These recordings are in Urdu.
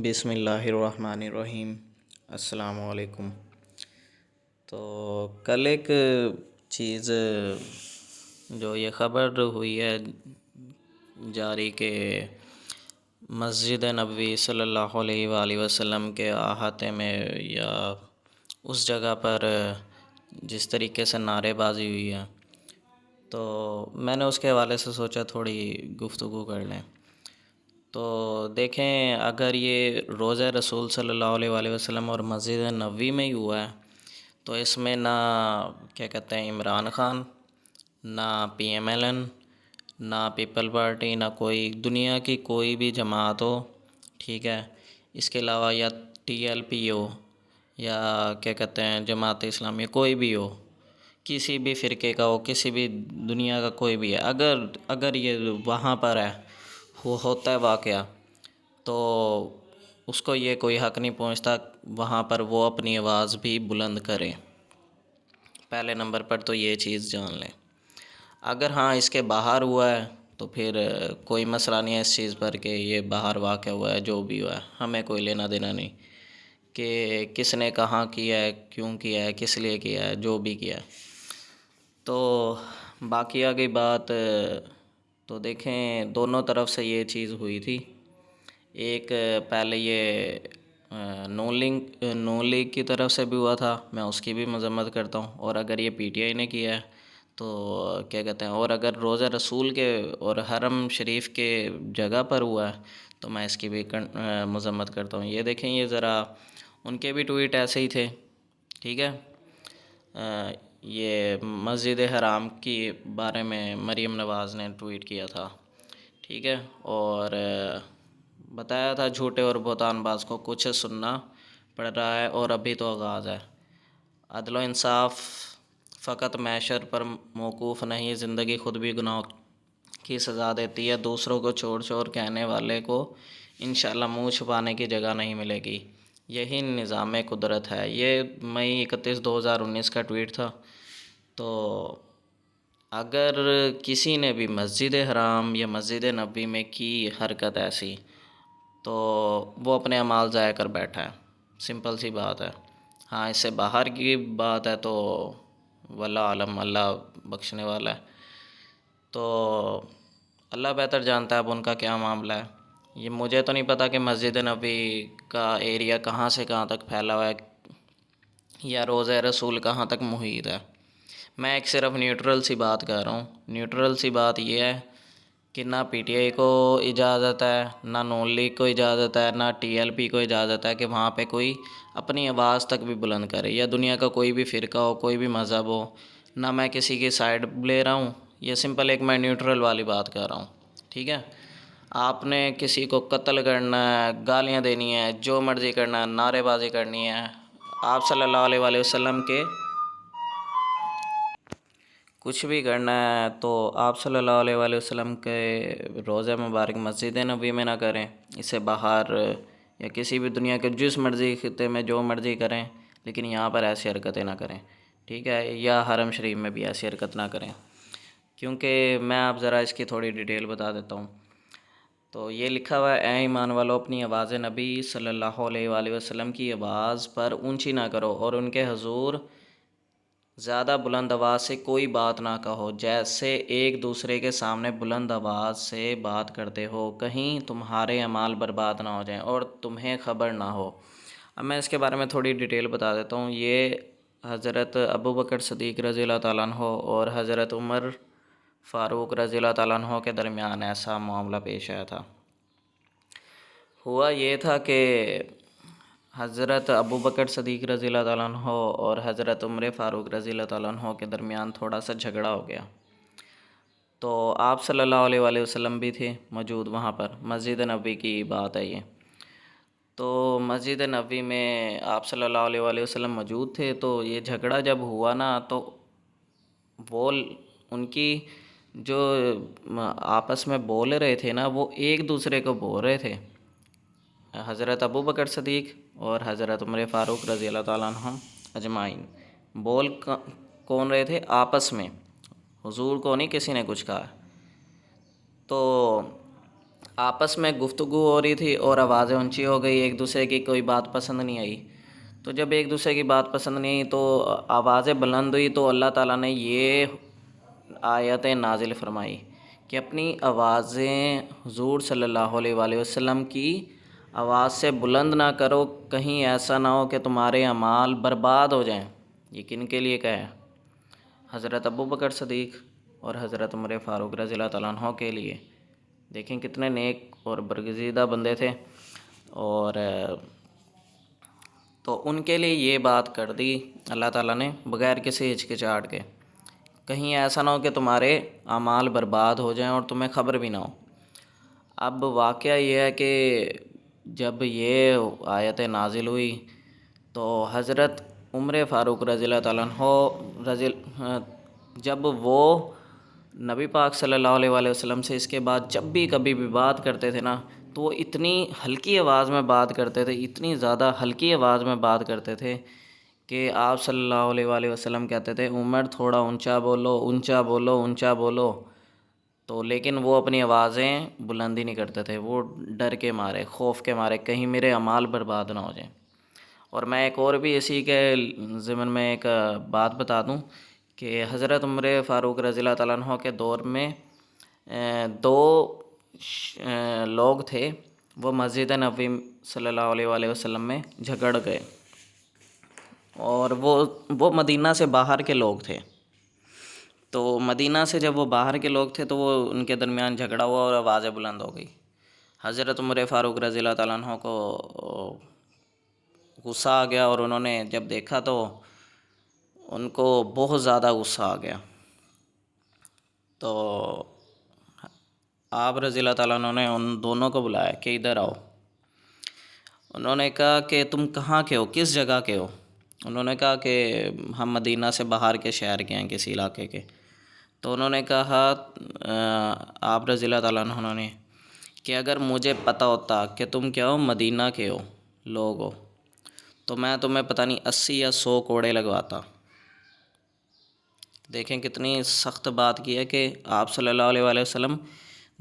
بسم اللہ الرحمن الرحیم۔ السلام علیکم۔ تو کل ایک چیز جو یہ خبر ہوئی ہے جاری کہ مسجد نبوی صلی اللہ علیہ وآلہ وسلم کے احاطے میں یا اس جگہ پر جس طریقے سے نعرے بازی ہوئی ہے، تو میں نے اس کے حوالے سے سوچا تھوڑی گفتگو کر لیں۔ تو دیکھیں، اگر یہ روضہ رسول صلی اللہ علیہ وآلہ وسلم اور مسجد نبوی میں ہی ہوا ہے تو اس میں نہ کیا کہتے ہیں عمران خان، نہ پی ایم ایل این، نہ پیپل پارٹی، نہ کوئی دنیا کی کوئی بھی جماعت ہو، ٹھیک ہے، اس کے علاوہ یا ٹی ایل پی ہو یا کیا کہتے ہیں جماعت اسلامی، کوئی بھی ہو، کسی بھی فرقے کا ہو، کسی بھی دنیا کا کوئی بھی ہے، اگر یہ وہاں پر ہے، وہ ہوتا ہے واقعہ، تو اس کو یہ کوئی حق نہیں پہنچتا وہاں پر وہ اپنی آواز بھی بلند کرے۔ پہلے نمبر پر تو یہ چیز جان لیں۔ اگر ہاں اس کے باہر ہوا ہے تو پھر کوئی مسئلہ نہیں ہے اس چیز پر کہ یہ باہر واقع ہوا ہے، جو بھی ہوا ہے ہمیں کوئی لینا دینا نہیں کہ کس نے کہاں کیا ہے، کیوں کیا ہے، کس لیے کیا ہے، جو بھی کیا ہے۔ تو باقی آگئی بات، تو دیکھیں دونوں طرف سے یہ چیز ہوئی تھی۔ ایک پہلے یہ نون لیگ کی طرف سے بھی ہوا تھا، میں اس کی بھی مذمت کرتا ہوں، اور اگر یہ پی ٹی آئی نے کیا ہے تو کیا کہتے ہیں، اور اگر روضہ رسول کے اور حرم شریف کے جگہ پر ہوا ہے تو میں اس کی بھی مذمت کرتا ہوں۔ یہ دیکھیں، یہ ذرا ان کے بھی ٹویٹ ایسے ہی تھے، ٹھیک ہے۔ یہ مسجد حرام کی بارے میں مریم نواز نے ٹویٹ کیا تھا، ٹھیک ہے، اور بتایا تھا جھوٹے اور بہتان باز کو کچھ سننا پڑ رہا ہے اور ابھی تو آغاز ہے۔ عدل و انصاف فقط معاشر پر موقوف نہیں، زندگی خود بھی گناہوں کی سزا دیتی ہے۔ دوسروں کو چھوڑ چھوڑ کہنے والے کو انشاءاللہ منہ چھپانے کی جگہ نہیں ملے گی، یہی نظام قدرت ہے۔ یہ مئی 31 2019 کا ٹویٹ تھا۔ تو اگر کسی نے بھی مسجد حرام یا مسجد نبوی میں کی حرکت ایسی تو وہ اپنے اعمال ضائع کر بیٹھا ہے، سمپل سی بات ہے۔ ہاں اس سے باہر کی بات ہے تو واللہ عالم، اللہ بخشنے والا ہے، تو اللہ بہتر جانتا ہے اب ان کا کیا معاملہ ہے۔ یہ مجھے تو نہیں پتہ کہ مسجد نبوی کا ایریا کہاں سے کہاں تک پھیلا ہوا ہے یا روضہ رسول کہاں تک محیط ہے۔ میں ایک صرف نیوٹرل سی بات کر رہا ہوں۔ نیوٹرل سی بات یہ ہے کہ نہ پی ٹی آئی کو اجازت ہے، نہ نون لیگ کو اجازت ہے، نہ ٹی ایل پی کو اجازت ہے کہ وہاں پہ کوئی اپنی آواز تک بھی بلند کرے، یا دنیا کا کوئی بھی فرقہ ہو، کوئی بھی مذہب ہو۔ نہ میں کسی کی سائیڈ لے رہا ہوں، یہ سمپل ایک میں نیوٹرل والی بات کر رہا ہوں، ٹھیک ہے۔ آپ نے کسی کو قتل کرنا ہے، گالیاں دینی ہے، جو مرضی کرنا ہے، نعرے بازی کرنی ہے، آپ صلی اللہ علیہ وآلہ وسلم کے کچھ بھی کرنا ہے تو آپ صلی اللہ علیہ وآلہ وسلم کے روضہ مبارک مسجد نبوی میں نہ کریں، اسے باہر یا کسی بھی دنیا کے جس مرضی خطے میں جو مرضی کریں، لیکن یہاں پر ایسی حرکتیں نہ کریں، ٹھیک ہے، یا حرم شریف میں بھی ایسی حرکت نہ کریں۔ کیونکہ میں آپ ذرا اس کی تھوڑی ڈیٹیل بتا دیتا ہوں۔ تو یہ لکھا ہوا ہے، اے ایمان والو، اپنی آواز نبی صلی اللہ علیہ وآلہ وسلم کی آواز پر اونچی نہ کرو اور ان کے حضور زیادہ بلند آواز سے کوئی بات نہ کہو، جیسے ایک دوسرے کے سامنے بلند آواز سے بات کرتے ہو، کہیں تمہارے اعمال برباد نہ ہو جائیں اور تمہیں خبر نہ ہو۔ اب میں اس کے بارے میں تھوڑی ڈیٹیل بتا دیتا ہوں۔ یہ حضرت ابوبکر صدیق رضی اللہ تعالیٰ عنہ اور حضرت عمر فاروق رضی اللہ تعالیٰ عنہ کے درمیان ایسا معاملہ پیش آیا تھا۔ ہوا یہ تھا کہ حضرت ابوبکر صدیق رضی اللہ تعالیٰ عنہ اور حضرت عمر فاروق رضی اللہ تعالیٰ عنہ کے درمیان تھوڑا سا جھگڑا ہو گیا۔ تو آپ صلی اللہ علیہ وآلہ وسلم بھی تھے موجود وہاں پر، مسجد نبوی کی بات ہے یہ۔ تو مسجد نبوی میں آپ صلی اللہ علیہ وآلہ وسلم موجود تھے، تو یہ جھگڑا جب ہوا نا تو وہ ان کی جو آپس میں بول رہے تھے نا، وہ ایک دوسرے کو بول رہے تھے، حضرت ابوبکر صدیق اور حضرت عمر فاروق رضی اللہ تعالیٰ عنہ اجمعین بول کون رہے تھے؟ آپس میں، حضور کو نہیں کسی نے کچھ کہا۔ تو آپس میں گفتگو ہو رہی تھی اور آوازیں اونچی ہو گئی، ایک دوسرے کی کوئی بات پسند نہیں آئی۔ تو جب ایک دوسرے کی بات پسند نہیں آئی تو آوازیں بلند ہوئی، تو اللہ تعالیٰ نے یہ آیتیں نازل فرمائی کہ اپنی آوازیں حضور صلی اللہ علیہ وآلہ وسلم کی آواز سے بلند نہ کرو، کہیں ایسا نہ ہو کہ تمہارے اعمال برباد ہو جائیں۔ یہ کن کے لیے کہا ہے؟ حضرت ابوبکر صدیق اور حضرت عمر فاروق رضی اللہ تعالیٰ عنہ کے لیے۔ دیکھیں کتنے نیک اور برگزیدہ بندے تھے، اور تو ان کے لیے یہ بات کر دی اللہ تعالیٰ نے بغیر کسی ہچکچاہٹ کے، کہیں ایسا نہ ہو کہ تمہارے اعمال برباد ہو جائیں اور تمہیں خبر بھی نہ ہو۔ اب واقعہ یہ ہے کہ جب یہ آیت نازل ہوئی تو حضرت عمر فاروق رضی اللہ تعالیٰ عنہ جب وہ نبی پاک صلی اللہ علیہ وآلہ وسلم سے اس کے بعد جب بھی کبھی بھی بات کرتے تھے نا، تو وہ اتنی ہلکی آواز میں بات کرتے تھے، اتنی زیادہ ہلکی آواز میں بات کرتے تھے کہ آپ صلی اللہ علیہ وآلہ وسلم کہتے تھے عمر تھوڑا اونچا بولو، اونچا بولو، اونچا بولو، تو لیکن وہ اپنی آوازیں بلند ہی نہیں کرتے تھے، وہ ڈر کے مارے، خوف کے مارے کہیں میرے اعمال برباد نہ ہو جائیں۔ اور میں ایک اور بھی اسی کے ضمن میں ایک بات بتا دوں کہ حضرت عمر فاروق رضی اللہ تعالیٰ عنہ کے دور میں دو لوگ تھے، وہ مسجد نبوی صلی اللہ علیہ وآلہ وسلم میں جھگڑ گئے، اور وہ مدینہ سے باہر کے لوگ تھے۔ تو مدینہ سے جب وہ باہر کے لوگ تھے تو وہ ان کے درمیان جھگڑا ہوا اور آوازیں بلند ہو گئی۔ حضرت عمر فاروق رضی اللہ تعالیٰ عنہ کو غصہ آ گیا، اور انہوں نے جب دیکھا تو ان کو بہت زیادہ غصہ آ گیا۔ تو آپ رضی اللہ تعالیٰ عنہ نے ان دونوں کو بلایا کہ ادھر آؤ۔ انہوں نے کہا کہ تم کہاں کے ہو، کس جگہ کے ہو؟ انہوں نے کہا کہ ہم مدینہ سے باہر کے شہر کے ہیں، کسی علاقے کے۔ تو انہوں نے کہا آپ رضی اللہ تعالیٰ عنہ نے کہ اگر مجھے پتہ ہوتا کہ تم کیا ہو، مدینہ کے ہو لوگ ہو، تو میں تمہیں پتہ نہیں 80 یا 100 کوڑے لگواتا۔ دیکھیں کتنی سخت بات کی ہے کہ آپ صلی اللہ علیہ وآلہ وسلم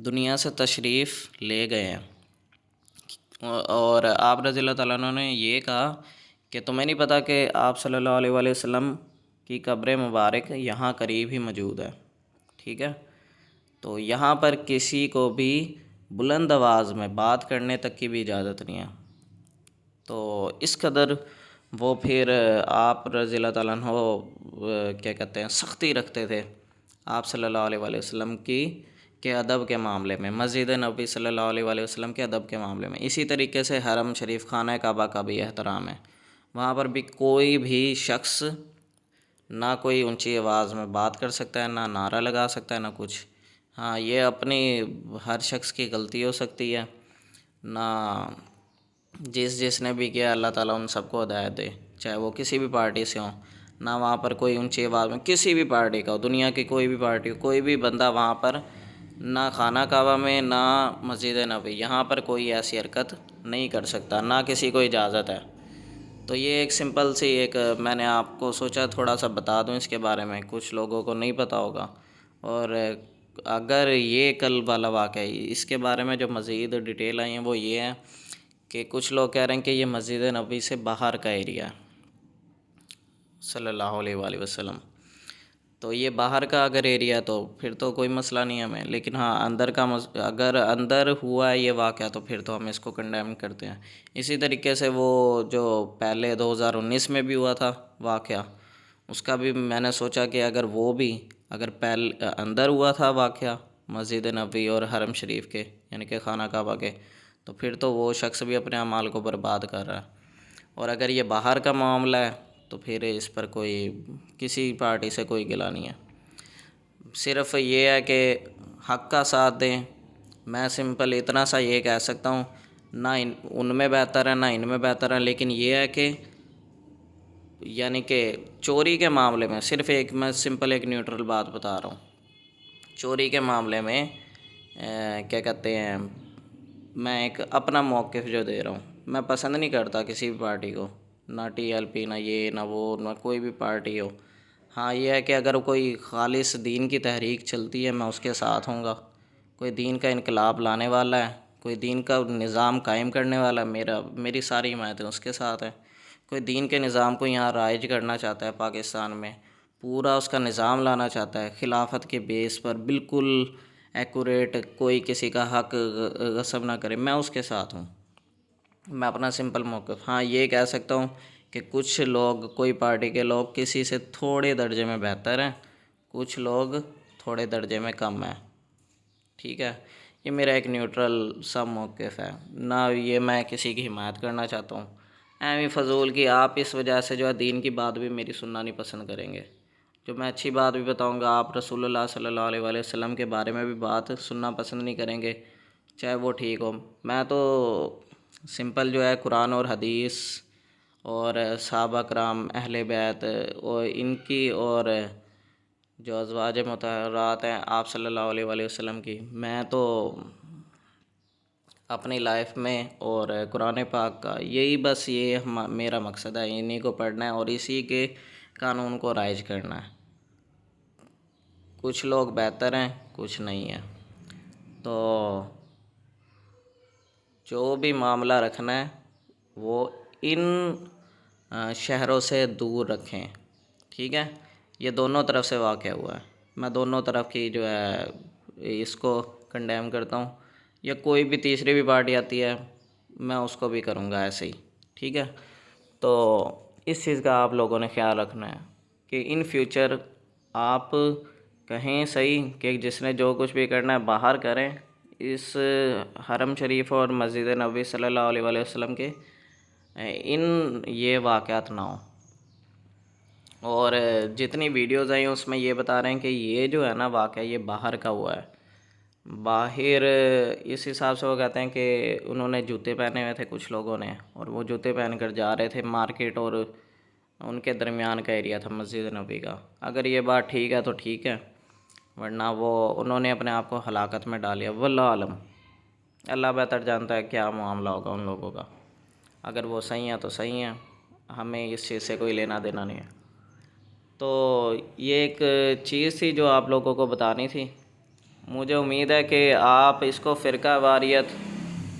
دنیا سے تشریف لے گئے ہیں، اور آپ رضی اللہ تعالیٰ عنہ نے یہ کہا کہ تمہیں نہیں پتہ کہ آپ صلی اللہ علیہ وآلہ وسلم کی قبر مبارک یہاں قریب ہی موجود ہے، ٹھیک ہے؟ تو یہاں پر کسی کو بھی بلند آواز میں بات کرنے تک کی بھی اجازت نہیں ہے۔ تو اس قدر وہ پھر آپ رضی اللہ تعالیٰ عنہ کیا کہتے ہیں سختی رکھتے تھے آپ صلی اللہ علیہ وآلہ وسلم کے ادب کے معاملے میں، مسجد نبوی صلی اللہ علیہ وآلہ وسلم کے ادب کے معاملے میں۔ اسی طریقے سے حرم شریف خانہ کعبہ کا بھی احترام ہے، وہاں پر بھی کوئی بھی شخص نہ کوئی اونچی آواز میں بات کر سکتا ہے، نہ نعرہ لگا سکتا ہے، نہ کچھ۔ ہاں یہ اپنی ہر شخص کی غلطی ہو سکتی ہے، نہ جس نے بھی کیا اللہ تعالیٰ ان سب کو ہدایت دے، چاہے وہ کسی بھی پارٹی سے ہوں، نہ وہاں پر کوئی اونچی آواز میں کسی بھی پارٹی کا ہو، دنیا کی کوئی بھی پارٹی ہو، کوئی بھی بندہ وہاں پر نہ خانہ کعبہ میں نہ مسجد نبوی یہاں پر کوئی ایسی حرکت نہیں کر سکتا، نہ کسی کو اجازت ہے۔ تو یہ ایک سمپل سی ایک میں نے آپ کو سوچا تھوڑا سا بتا دوں اس کے بارے میں، کچھ لوگوں کو نہیں پتہ ہوگا۔ اور اگر یہ کل والا واقعہ ہے، اس کے بارے میں جو مزید ڈیٹیل آئی ہیں وہ یہ ہے کہ کچھ لوگ کہہ رہے ہیں کہ یہ مسجد نبوی سے باہر کا ایریا ہے صلی اللہ علیہ وآلہ وسلم۔ تو یہ باہر کا اگر ایریا تو پھر تو کوئی مسئلہ نہیں ہے ہمیں، لیکن ہاں اندر کا اگر اندر ہوا ہے یہ واقعہ تو پھر تو ہم اس کو کنڈیم کرتے ہیں۔ اسی طریقے سے وہ جو پہلے 2019 میں بھی ہوا تھا واقعہ، اس کا بھی میں نے سوچا کہ اگر وہ بھی اگر اندر ہوا تھا واقعہ مسجد نبوی اور حرم شریف کے یعنی کہ خانہ کعبہ کے، تو پھر تو وہ شخص بھی اپنے اعمال کو برباد کر رہا ہے۔ اور اگر یہ باہر کا معاملہ ہے تو پھر اس پر کوئی کسی پارٹی سے کوئی گلہ نہیں ہے، صرف یہ ہے کہ حق کا ساتھ دیں۔ میں سمپل اتنا سا یہ کہہ سکتا ہوں، نہ ان میں بہتر ہے نہ ان میں بہتر ہے، لیکن یہ ہے کہ یعنی کہ چوری کے معاملے میں صرف میں سمپل ایک نیوٹرل بات بتا رہا ہوں۔ چوری کے معاملے میں کیا کہتے ہیں میں ایک اپنا موقف جو دے رہا ہوں، میں پسند نہیں کرتا کسی بھی پارٹی کو، نہ ٹی ایل پی، نہ یہ نہ وہ، نہ کوئی بھی پارٹی ہو۔ ہاں یہ ہے کہ اگر کوئی خالص دین کی تحریک چلتی ہے میں اس کے ساتھ ہوں گا، کوئی دین کا انقلاب لانے والا ہے کوئی دین کا نظام قائم کرنے والا، میری ساری حمایتیں اس کے ساتھ ہیں۔ کوئی دین کے نظام کو یہاں رائج کرنا چاہتا ہے پاکستان میں، پورا اس کا نظام لانا چاہتا ہے خلافت کے بیس پر، بالکل ایکوریٹ، کوئی کسی کا حق غصب نہ کرے، میں اس کے ساتھ ہوں۔ میں اپنا سمپل موقف ہاں یہ کہہ سکتا ہوں کہ کچھ لوگ، کوئی پارٹی کے لوگ کسی سے تھوڑے درجے میں بہتر ہیں، کچھ لوگ تھوڑے درجے میں کم ہیں، ٹھیک ہے۔ یہ میرا ایک نیوٹرل سا موقف ہے، نہ یہ میں کسی کی حمایت کرنا چاہتا ہوں ایویں فضول کی۔ آپ اس وجہ سے جو ہے دین کی بات بھی میری سننا نہیں پسند کریں گے، جو میں اچھی بات بھی بتاؤں گا آپ رسول اللہ صلی اللہ علیہ وآلہ وسلم کے بارے میں بھی بات سننا پسند نہیں کریں گے، چاہے وہ ٹھیک ہو۔ میں تو سمپل جو ہے قرآن اور حدیث اور صحابہ کرام، اہل بیت اور ان کی، اور جو ازواج مطہرات ہیں آپ صلی اللہ علیہ وآلہ وسلم کی، میں تو اپنی لائف میں اور قرآن پاک کا یہی بس یہ میرا مقصد ہے، انہی کو پڑھنا ہے اور اسی کے قانون کو رائج کرنا ہے۔ کچھ لوگ بہتر ہیں، کچھ نہیں ہیں، تو جو بھی معاملہ رکھنا ہے وہ ان شہروں سے دور رکھیں، ٹھیک ہے۔ یہ دونوں طرف سے واقع ہوا ہے، میں دونوں طرف کی جو ہے اس کو کنڈیم کرتا ہوں، یا کوئی بھی تیسری بھی پارٹی آتی ہے میں اس کو بھی کروں گا ایسے ہی، ٹھیک ہے۔ تو اس چیز کا آپ لوگوں نے خیال رکھنا ہے کہ ان فیوچر آپ کہیں صحیح کہ جس نے جو کچھ بھی کرنا ہے باہر کریں، اس حرم شریف اور مسجد نبوی صلی اللہ علیہ وآلہ وسلم کے ان یہ واقعات نہ ہوں۔ اور جتنی ویڈیوز آئی اس میں یہ بتا رہے ہیں کہ یہ جو ہے نا واقعہ یہ باہر کا ہوا ہے، باہر اس حساب سے وہ کہتے ہیں کہ انہوں نے جوتے پہنے ہوئے تھے کچھ لوگوں نے، اور وہ جوتے پہن کر جا رہے تھے مارکیٹ، اور ان کے درمیان کا ایریا تھا مسجد نبوی کا۔ اگر یہ بات ٹھیک ہے تو ٹھیک ہے، ورنہ انہوں نے اپنے آپ کو ہلاکت میں ڈالیا، واللہ عالم، اللہ بہتر جانتا ہے کیا معاملہ ہوگا ان لوگوں کا۔ اگر وہ صحیح ہیں تو صحیح ہیں، ہمیں اس چیز سے کوئی لینا دینا نہیں ہے۔ تو یہ ایک چیز تھی جو آپ لوگوں کو بتانی تھی۔ مجھے امید ہے کہ آپ اس کو فرقہ واریت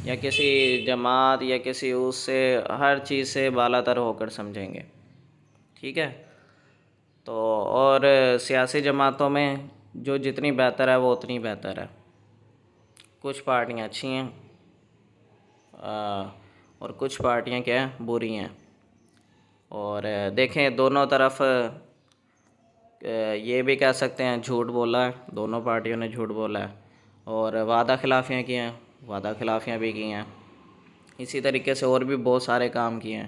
یا کسی جماعت یا کسی اس سے ہر چیز سے بالا تر ہو کر سمجھیں گے، ٹھیک ہے۔ تو اور سیاسی جماعتوں میں جو جتنی بہتر ہے وہ اتنی بہتر ہے، کچھ پارٹیاں اچھی ہیں اور کچھ پارٹیاں کیا ہیں بری ہیں، اور دیکھیں دونوں طرف یہ بھی کہہ سکتے ہیں جھوٹ بولا ہے، دونوں پارٹیوں نے جھوٹ بولا ہے، اور وعدہ خلافیاں کی ہیں، وعدہ خلافیاں بھی کی ہیں، اسی طریقے سے اور بھی بہت سارے کام کیے ہیں۔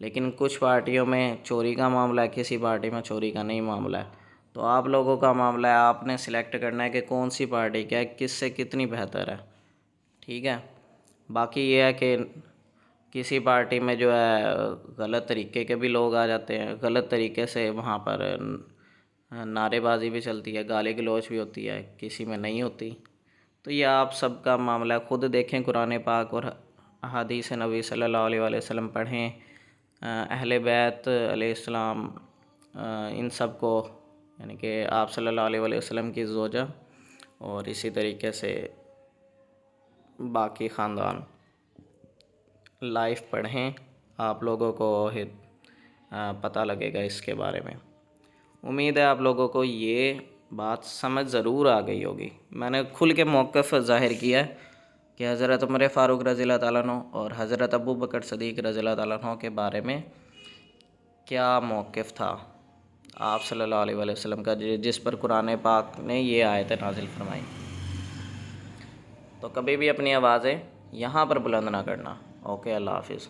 لیکن کچھ پارٹیوں میں چوری کا معاملہ ہے، کسی پارٹی میں چوری کا نہیں معاملہ ہے۔ تو آپ لوگوں کا معاملہ ہے، آپ نے سلیکٹ کرنا ہے کہ کون سی پارٹی کیا ہے، کس سے کتنی بہتر ہے، ٹھیک ہے۔ باقی یہ ہے کہ کسی پارٹی میں جو ہے غلط طریقے کے بھی لوگ آ جاتے ہیں، غلط طریقے سے وہاں پر نعرے بازی بھی چلتی ہے، گالی گلوچ بھی ہوتی ہے، کسی میں نہیں ہوتی۔ تو یہ آپ سب کا معاملہ ہے، خود دیکھیں قرآن پاک اور احادیث نبی صلی اللہ علیہ وآلہ وسلم پڑھیں، اہل بیت علیہ السلام، ان سب کو، یعنی کہ آپ صلی اللہ علیہ وآلہ وسلم کی زوجہ اور اسی طریقے سے باقی خاندان لائف پڑھیں، آپ لوگوں کو پتہ لگے گا اس کے بارے میں۔ امید ہے آپ لوگوں کو یہ بات سمجھ ضرور آ گئی ہوگی۔ میں نے کھل کے موقف ظاہر کیا ہے کہ حضرت عمر فاروق رضی اللہ تعالیٰ عنہ اور حضرت ابو بکر صدیق رضی اللہ تعالیٰ عنہ کے بارے میں کیا موقف تھا آپ صلی اللہ علیہ وآلہ وسلم کا، جس پر قرآن پاک نے یہ آیتیں نازل فرمائی۔ تو کبھی بھی اپنی آوازیں یہاں پر بلند نہ کرنا۔ اوکے، اللہ حافظ۔